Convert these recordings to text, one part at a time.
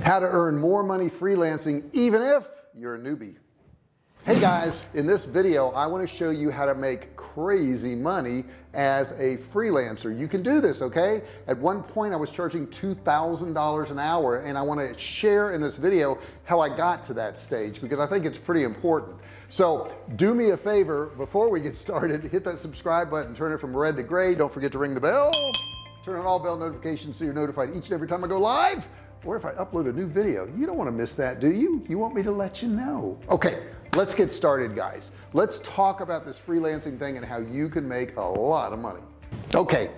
How to earn more money freelancing even if you're a newbie. Hey guys, in this video I want to show you how to make crazy money as a freelancer. You can do this, okay? At one point I was charging $2,000 an hour, and I want to share in this video how I got to that stage because I think it's pretty important. So do me a favor before we get started, hit that subscribe button, turn it from red to gray. Don't forget to ring the bell, turn on all bell notifications so you're notified each and every time I go live, or if I upload a new video. You don't want to miss that, do you? You want me to let you know. Okay, let's get started, guys. Let's talk about this freelancing thing and how you can make a lot of money. Okay,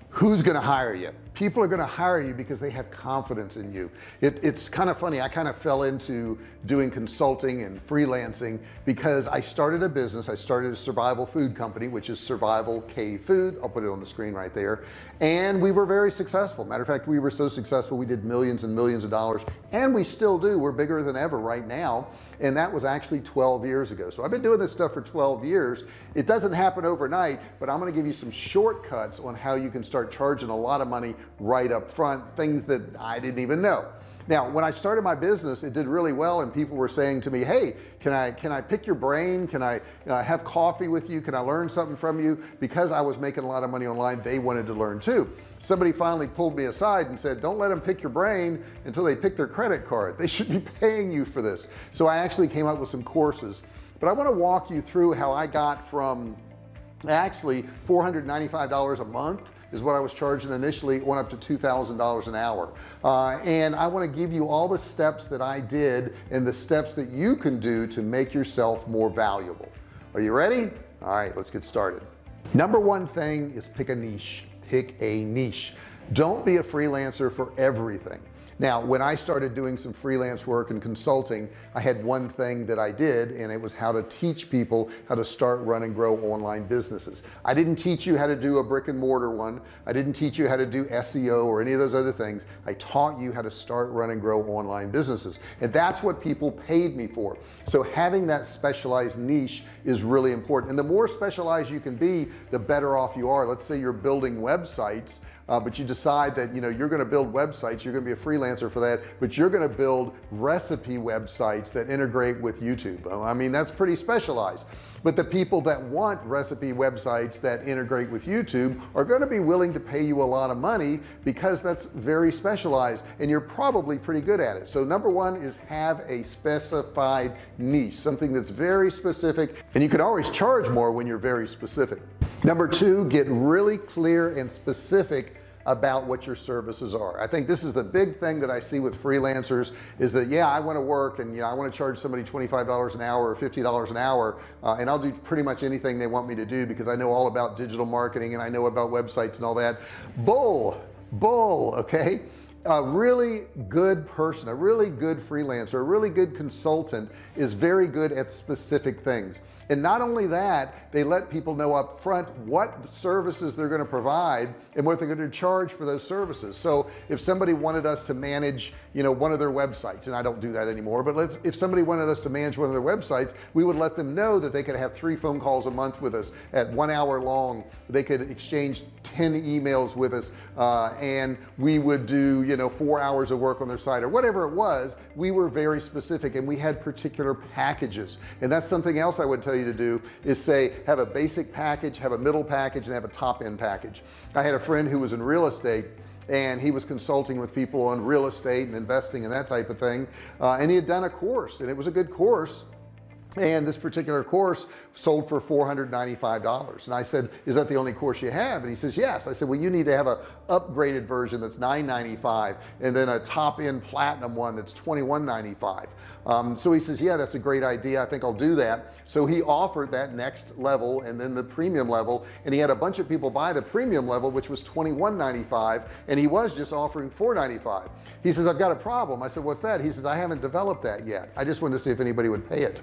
who's gonna hire you? People are gonna hire you because they have confidence in you. It's kind of funny. I kind of fell into doing consulting and freelancing because I started a business. I started a survival food company, which is Survival K Food. I'll put it on the screen right there. And we were very successful. Matter of fact, we were so successful we did millions and millions of dollars, and we still do. We're bigger than ever right now, and that was actually 12 years ago. So I've been doing this stuff for 12 years. It doesn't happen overnight, but I'm going to give you some shortcuts on how you can start charging a lot of money right up front, things that I didn't even know. Now, when I started my business, it did really well, and people were saying to me, hey, can I pick your brain? Can I have coffee with you? Can I learn something from you? Because I was making a lot of money online, they wanted to learn too. Somebody finally pulled me aside and said, don't let them pick your brain until they pick their credit card. They should be paying you for this. So I actually came up with some courses, but I want to walk you through how I got from actually $495 a month is what I was charging initially, went up to $2,000 an hour, and I want to give you all the steps that I did and the steps that you can do to make yourself more valuable. Are you ready? All right, let's get started. Number one thing is pick a niche. Pick a niche. Don't be a freelancer for everything. Now, when I started doing some freelance work and consulting, I had one thing that I did, and it was how to teach people how to start, run, and grow online businesses. I didn't teach you how to do a brick and mortar one. I didn't teach you how to do SEO or any of those other things. I taught you how to start, run, and grow online businesses, and that's what people paid me for. So having that specialized niche is really important, and the more specialized you can be, the better off you are. Let's say you're building websites, but you decide that you're going to build websites, you're going to be a freelancer for that, but you're going to build recipe websites that integrate with YouTube. I mean, that's pretty specialized, but the people that want recipe websites that integrate with YouTube are going to be willing to pay you a lot of money because that's very specialized, and you're probably pretty good at it. So number one is have a specified niche, something that's very specific, and you can always charge more when you're very specific. Number two, get really clear and specific about what your services are. I think this is the big thing that I see with freelancers is that, yeah, I want to work and I want to charge somebody $25 an hour or $50 an hour, and I'll do pretty much anything they want me to do because I know all about digital marketing and I know about websites and all that. Bull, okay? A really good person, a really good freelancer, a really good consultant is very good at specific things. And not only that, they let people know up front what services they're going to provide and what they're going to charge for those services. So if somebody wanted us to manage one of their websites, and I don't do that anymore, but if somebody wanted us to manage one of their websites, we would let them know that they could have 3 phone calls a month with us at 1 hour long. They could exchange 10 emails with us, and we would do 4 hours of work on their site or whatever it was. We were very specific, and we had particular packages. And that's something else I would tell you to do is say have a basic package, have a middle package, and have a top-end package. I had a friend who was in real estate, and he was consulting with people on real estate and investing and that type of thing, and he had done a course, and it was a good course, and this particular course sold for $495. And I said, is that the only course you have? And he says, yes. I said, well, you need to have a upgraded version that's $995 and then a top-end platinum one that's $2195. So he says, yeah, that's a great idea. I think I'll do that. So he offered that next level and then the premium level, and he had a bunch of people buy the premium level, which was $2195, and he was just offering $495. He says, I've got a problem. I said, what's that? He says, I haven't developed that yet. I just wanted to see if anybody would pay it.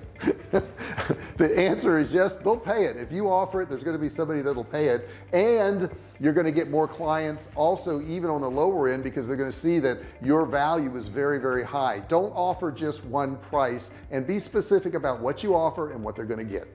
The answer is yes, they'll pay it. If you offer it, there's going to be somebody that'll pay it, and you're going to get more clients also, even on the lower end, because they're going to see that your value is very, very high. Don't offer just one price, and be specific about what you offer and what they're going to get.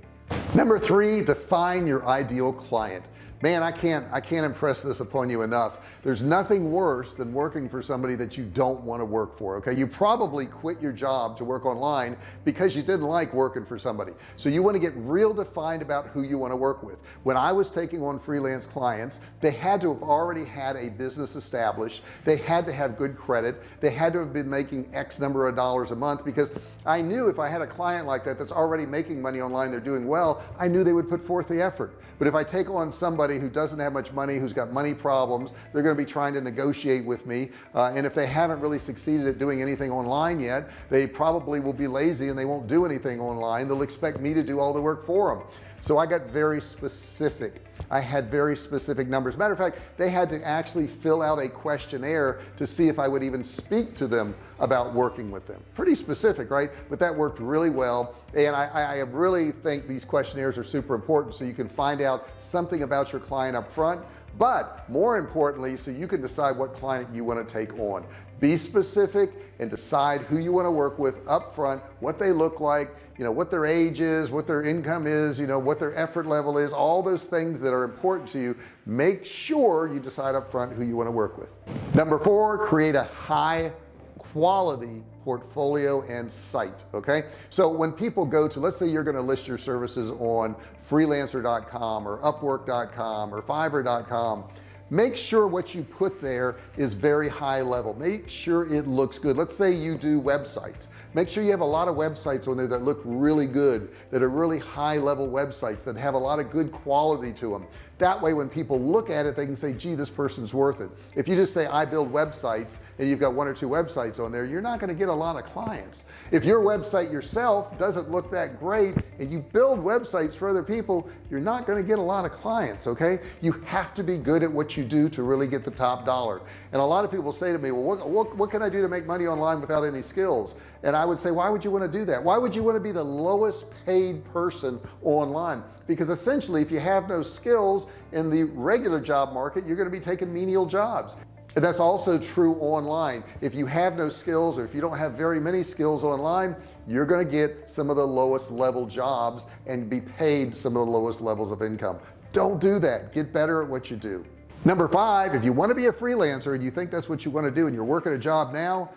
Number three, define your ideal client. man, I can't impress this upon you enough. There's nothing worse than working for somebody that you don't want to work for. Okay, you probably quit your job to work online because you didn't like working for somebody. So you want to get real defined about who you want to work with. When I was taking on freelance clients, they had to have already had a business established, they had to have good credit, they had to have been making X number of dollars a month, because I knew if I had a client like that that's already making money online, they're doing well, I knew they would put forth the effort. But if I take on somebody who doesn't have much money, who's got money problems, they're going to be trying to negotiate with me, and if they haven't really succeeded at doing anything online yet, they probably will be lazy and they won't do anything online. They'll expect me to do all the work for them. So I got very specific. I had very specific numbers. Matter of fact, they had to actually fill out a questionnaire to see if I would even speak to them about working with them. Pretty specific, right? But that worked really well. And I really think these questionnaires are super important, so you can find out something about your client up front, but more importantly, so you can decide what client you want to take on. Be specific and decide who you want to work with up front, what they look like, what their age is, what their income is, what their effort level is, all those things that are important to you. Make sure you decide up front who you want to work with. Number 4, create a high quality portfolio and site. Okay, so when people go to, let's say you're going to list your services on freelancer.com or upwork.com or fiverr.com, make sure what you put there is very high level. Make sure it looks good. Let's say you do websites. Make sure you have a lot of websites on there that look really good, that are really high level websites, that have a lot of good quality to them. That way when people look at it, they can say, gee, this person's worth it. If you just say I build websites and you've got 1 or 2 websites on there, you're not going to get a lot of clients. If your website yourself doesn't look that great and you build websites for other people, you're not going to get a lot of clients. Okay, you have to be good at what you do to really get the top dollar. And a lot of people say to me, well, what can I do to make money online without any skills? And I would say, why would you want to do that? Why would you want to be the lowest paid person online? Because essentially, if you have no skills in the regular job market, you're going to be taking menial jobs. And that's also true online. If you have no skills, or if you don't have very many skills online, you're going to get some of the lowest level jobs and be paid some of the lowest levels of income. Don't do that. Get better at what you do. Number 5, if you want to be a freelancer and you think that's what you want to do and you're working a job now,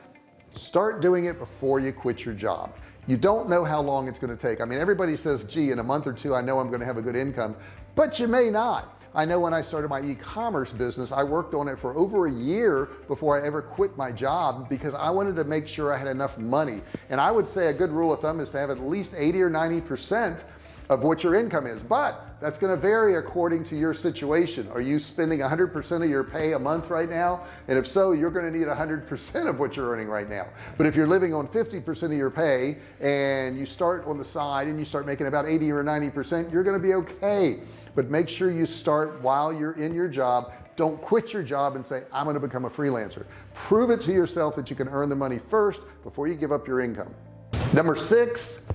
start doing it before you quit your job. You don't know how long it's going to take. I mean, everybody says, gee, in a month or 2 I know I'm going to have a good income, but you may not. I know when I started my e-commerce business, I worked on it for over a year before I ever quit my job, because I wanted to make sure I had enough money. And I would say a good rule of thumb is to have at least 80 or 90% of what your income is, but that's going to vary according to your situation. Are you spending 100% of your pay a month right now? And if so, you're going to need 100% of what you're earning right now. But if you're living on 50% of your pay and you start on the side and you start making about 80 or 90%, you're going to be okay. But make sure you start while you're in your job. Don't quit your job and say, I'm going to become a freelancer. Prove it to yourself that you can earn the money first before you give up your income. Number 6,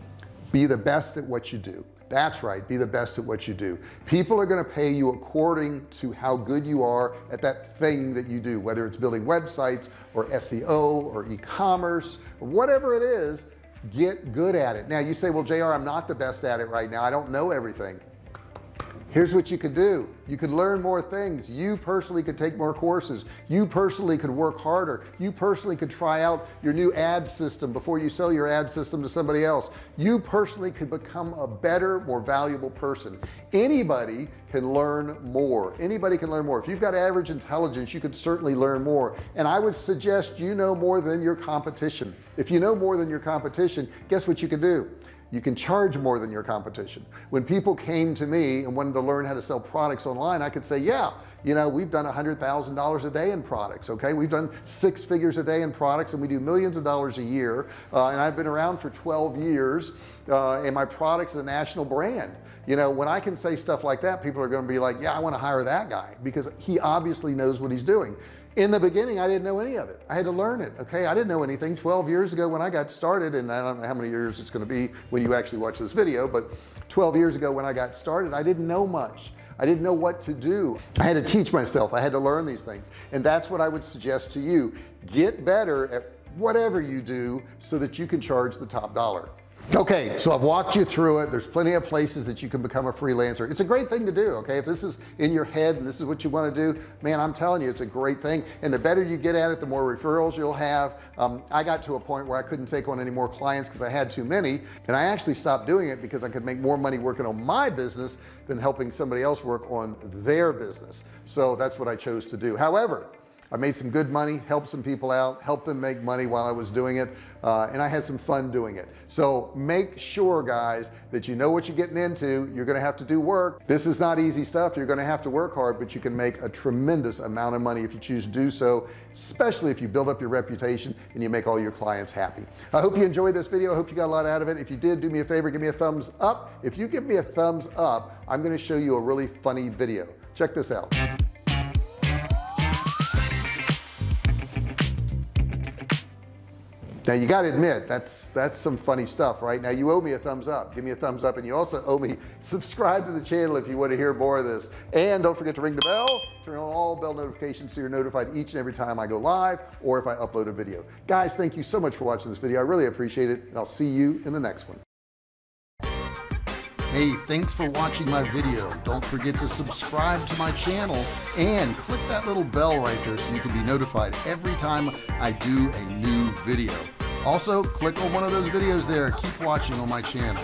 be the best at what you do. That's right, be the best at what you do. People are going to pay you according to how good you are at that thing that you do, whether it's building websites or SEO or e-commerce or whatever it is. Get good at it. Now you say, well, JR, I'm not the best at it right now, I don't know everything. Here's what you could do. You could learn more things. You personally could take more courses. You personally could work harder. You personally could try out your new ad system before you sell your ad system to somebody else. You personally could become a better, more valuable person. Anybody can learn more. Anybody can learn more. If you've got average intelligence, you could certainly learn more. And I would suggest you know more than your competition. If you know more than your competition, guess what you can do? You can charge more than your competition. When people came to me and wanted to learn how to sell products online, I could say, yeah, we've done $100,000 a day in products. Okay, we've done 6 figures a day in products, and we do millions of dollars a year, and I've been around for 12 years, and my product's a national brand. When I can say stuff like that, people are going to be like, yeah, I want to hire that guy, because he obviously knows what he's doing. In the beginning, I didn't know any of it. I had to learn it. Okay, I didn't know anything 12 years ago when I got started, and I don't know how many years it's going to be when you actually watch this video, but 12 years ago when I got started, I didn't know much. I didn't know what to do. I had to teach myself. I had to learn these things, and that's what I would suggest to you. Get better at whatever you do so that you can charge the top dollar. Okay, so I've walked you through it. There's plenty of places that you can become a freelancer. It's a great thing to do. Okay, if this is in your head and this is what you want to do, man, I'm telling you, it's a great thing. And the better you get at it, the more referrals you'll have. I got to a point where I couldn't take on any more clients because I had too many, and I actually stopped doing it because I could make more money working on my business than helping somebody else work on their business. So that's what I chose to do. However, I made some good money, helped some people out, helped them make money while I was doing it, and I had some fun doing it. So make sure, guys, that you know what you're getting into. You're gonna have to do work. This is not easy stuff. You're gonna have to work hard, but you can make a tremendous amount of money if you choose to do so, especially if you build up your reputation and you make all your clients happy. I hope you enjoyed this video. I hope you got a lot out of it. If you did, do me a favor, give me a thumbs up. If you give me a thumbs up, I'm gonna show you a really funny video. Check this out. Now you got to admit that's some funny stuff, right? Now you owe me a thumbs up. Give me a thumbs up, and you also owe me subscribe to the channel if you want to hear more of this, and don't forget to ring the bell, turn on all bell notifications so you're notified each and every time I go live or if I upload a video. Guys, thank you so much for watching this video. I really appreciate it, and I'll see you in the next one. Hey, thanks for watching my video. Don't forget to subscribe to my channel and click that little bell right there so you can be notified every time I do a new video. Also, click on one of those videos there. Keep watching on my channel.